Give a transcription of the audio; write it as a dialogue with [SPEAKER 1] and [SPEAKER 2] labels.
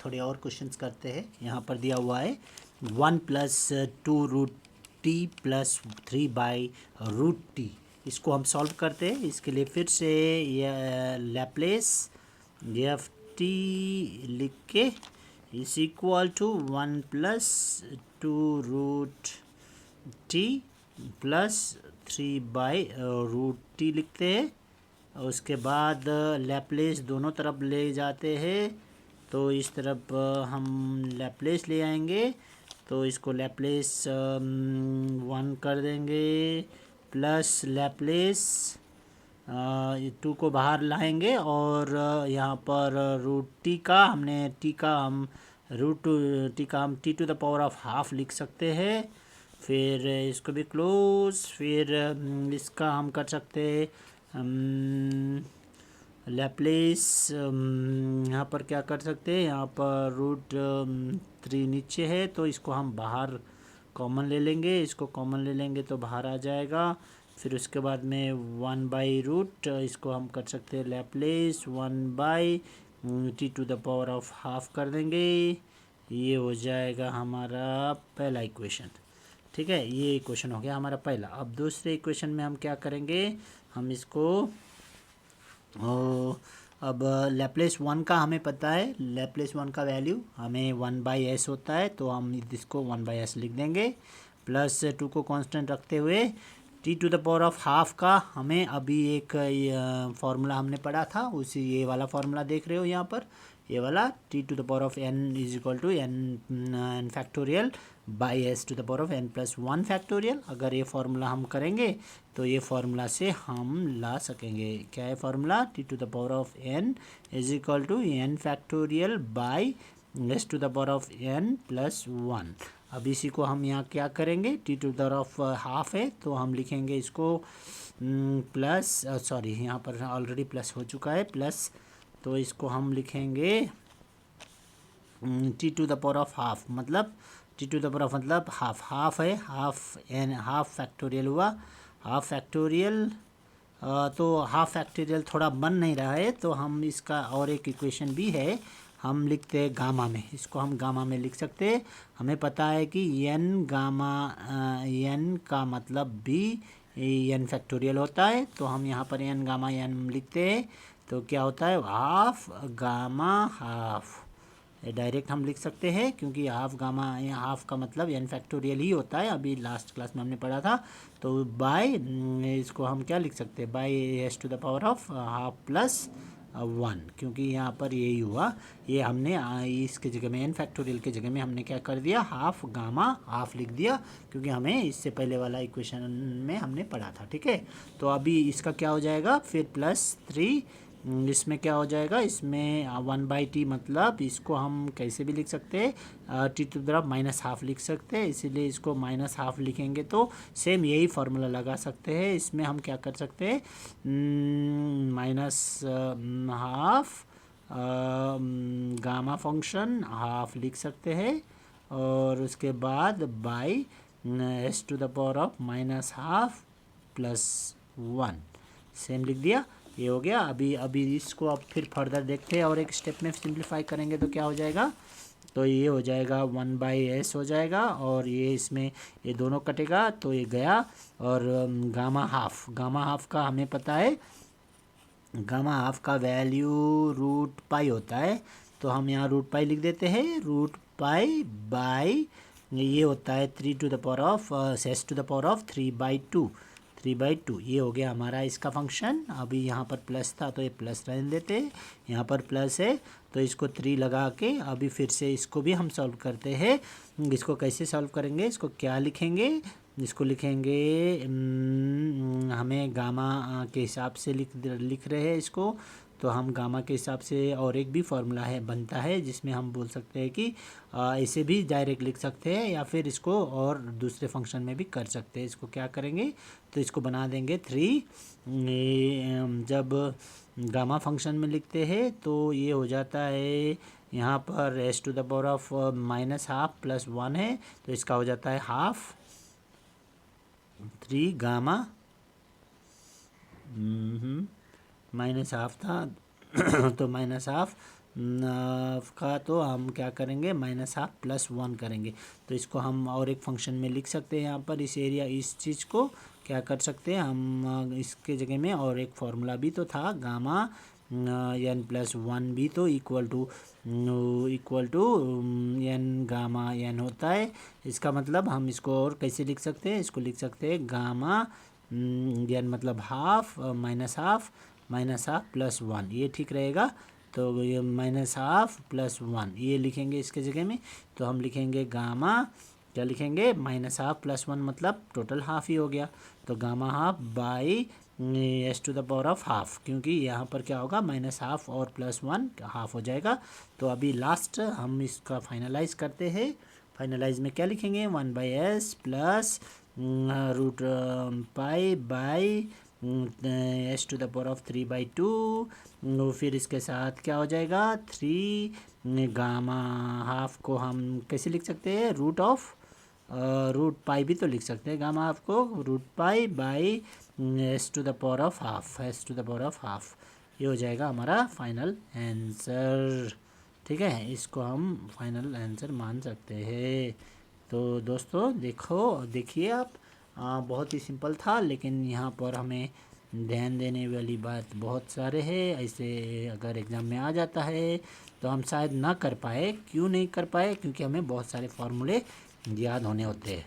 [SPEAKER 1] थोड़े और क्वेश्चंस करते हैं। यहाँ पर दिया हुआ है 1 + 2 root T plus 3 by root T. इसको हम सॉल्व करते हैं। इसके लिए फिर से यह लैप्लेस एफ टी लिख के is equal to 1 + 2 root T plus 3 by root T लिखते हैं। उसके बाद लैप्लेस दोनों तरफ ले जाते हैं, तो इस तरफ हम लैप्लेस ले आएंगे, तो इसको लैप्लेस 1 कर देंगे प्लस लैप्लेस 2 को बाहर लाएंगे और यहाँ पर रूट टी का हम T to the power of half लिख सकते हैं। फिर इसको भी क्लोज, फिर इसका हम कर सकते हैं लैप्लेस यहाँ पर क्या कर सकते हैं, यहाँ पर रूट 3 नीचे है, तो इसको हम बाहर कॉमन ले लेंगे। इसको कॉमन ले लेंगे तो बाहर आ जाएगा। फिर उसके बाद में 1 बाई रूट, इसको हम कर सकते हैं Laplace 1 by T to the power of half कर देंगे। ये हो जाएगा हमारा पहला इक्वेशन। ठीक है, ये इक्वेशन हो गया हमारा पहला। अब दूसरे इक्वेशन में हम क्या करेंगे, हम इसको अब लैप्लेस 1 का हमें पता है, लैप्लेस 1 का वैल्यू हमें 1/s होता है, तो हम इसको 1/s लिख देंगे। प्लस 2 को कांस्टेंट रखते हुए T to the power of half का हमें अभी एक फार्मूला हमने पढ़ा था, उसी ये वाला फार्मूला देख रहे हो यहाँ पर, ये वाला T to the power of n is equal to n factorial by S to the power of n + 1 factorial. अगर ये फार्मूला हम करेंगे तो ये फार्मूला से हम ला सकेंगे। क्या है formula, T to the power of n is equal to n factorial by S to the power of n + 1। अब इसी को हम यहाँ क्या करेंगे, T to the power of half है तो हम लिखेंगे इसको प्लस, सॉरी यहाँ पर ऑलरेडी प्लस हो चुका है प्लस, तो इसको हम लिखेंगे T to the power of half, मतलब T to the power of मतलब हाफ है, हाफ फैक्टोरियल हुआ, हाफ फैक्टोरियल। तो हाफ फैक्टोरियल थोड़ा बन नहीं रहा है, तो हम इसका और एक इक्वेशन भी है, हम लिखते हैं गामा में, इसको हम गामा में लिख सकते हैं। हमें पता है कि n गामा n का मतलब भी n फैक्टोरियल होता है, तो हम यहाँ पर n गामा n लिखते हैं, तो क्या होता है हाफ गामा हाफ, डायरेक्ट हम लिख सकते हैं, क्योंकि हाफ गामा हाफ का मतलब n फैक्टोरियल ही होता है, अभी लास्ट क्लास में हमने पढ़ा था। तो बाय इसको हम क्या लिख सकते हैं, by S to the power of half plus 1, क्योंकि यहाँ पर यही हुआ, ये हमने इसके जगह में n फैक्टोरियल के जगह में हमने क्या कर दिया, हाफ गामा हाफ लिख दिया, क्योंकि हमें इससे पहले वाला इक्वेशन में हमने पढ़ा था। ठीक है, तो अभी इसका क्या हो जाएगा, फिर +3, इसमें क्या हो जाएगा, इसमें 1/t, मतलब इसको हम कैसे भी लिख सकते हैं, T to the power -half लिख सकते हैं, इसीलिए इसको -हाफ लिखेंगे तो सेम यही फार्मूला लगा सकते हैं। इसमें हम क्या कर सकते हैं, -हाफ गामा फंक्शन हाफ लिख सकते हैं, और उसके बाद by S to the power of -half + 1, same लिख दिया, ये हो गया। अभी इसको अब फिर फर्दर देखते हैं, और एक स्टेप में सिंप्लीफाई करेंगे तो क्या हो जाएगा, तो ये हो जाएगा 1/s हो जाएगा, और ये इसमें ये दोनों कटेगा तो ये गया, और गामा हाफ का हमें पता है, गामा हाफ का वैल्यू √π होता है, तो हम यहाँ √π लिख देते हैं, √π बाई ये होता है 3 to the power of s to the power of 3/2, ये हो गया हमारा इसका फंक्शन। अभी यहाँ पर प्लस था तो ये प्लस रहने देते हैं, यहाँ पर प्लस है तो इसको 3 लगा के अभी फिर से इसको भी हम सॉल्व करते हैं। इसको कैसे सॉल्व करेंगे, इसको क्या लिखेंगे, इसको लिखेंगे हमें गामा के हिसाब से लिख रहे हैं इसको, तो हम गामा के हिसाब से और एक भी फार्मूला है बनता है, जिसमें हम बोल सकते हैं कि ऐसे भी डायरेक्ट लिख सकते हैं, या फिर इसको और दूसरे फंक्शन में भी कर सकते हैं। इसको क्या करेंगे, तो इसको बना देंगे 3, जब गामा फंक्शन में लिखते हैं तो ये हो जाता है, यहाँ पर s to the power of -half + 1 है, तो इसका हो जाता है हाफ 3 गामा, -हाफ था तो -हाफ का, तो हम क्या करेंगे, माइनस हाफ प्लस 1 करेंगे। तो इसको हम और एक फंक्शन में लिख सकते हैं। यहाँ पर इस एरिया, इस चीज़ को क्या कर सकते हैं हम, इसके जगह में और एक फार्मूला भी तो था, गामा एन प्लस 1 भी तो equal to N gamma N होता है। इसका मतलब हम इसको और कैसे लिख सकते हैं, इसको लिख सकते हैं गामा एन मतलब हाफ माइनस हाफ प्लस 1, ये ठीक रहेगा। तो ये माइनस हाफ प्लस 1 ये लिखेंगे इसके जगह में। तो हम लिखेंगे गामा, क्या लिखेंगे, माइनस हाफ प्लस 1 मतलब टोटल हाफ ही हो गया। तो gamma half by S to the power of half, क्योंकि यहाँ पर क्या होगा, माइनस हाफ और प्लस 1 हाफ हो जाएगा। तो अभी लास्ट हम इसका फाइनलाइज करते हैं। फाइनलाइज में क्या लिखेंगे, 1/s plus root pi by S to the power of 3/2। फिर इसके साथ क्या हो जाएगा, 3 गामा हाफ को हम कैसे लिख सकते हैं, रूट पाई भी तो लिख सकते हैं, गामा हाफ को root pi by S to the power of half, ये हो जाएगा हमारा फाइनल आंसर। ठीक है, इसको हम फाइनल आंसर मान सकते हैं। तो दोस्तों देखिए आप, बहुत ही सिंपल था, लेकिन यहाँ पर हमें ध्यान देने वाली बात बहुत सारे है। ऐसे अगर एग्ज़ाम में आ जाता है तो हम शायद ना कर पाए। क्यों नहीं कर पाए, क्योंकि हमें बहुत सारे फार्मूले याद होने होते हैं।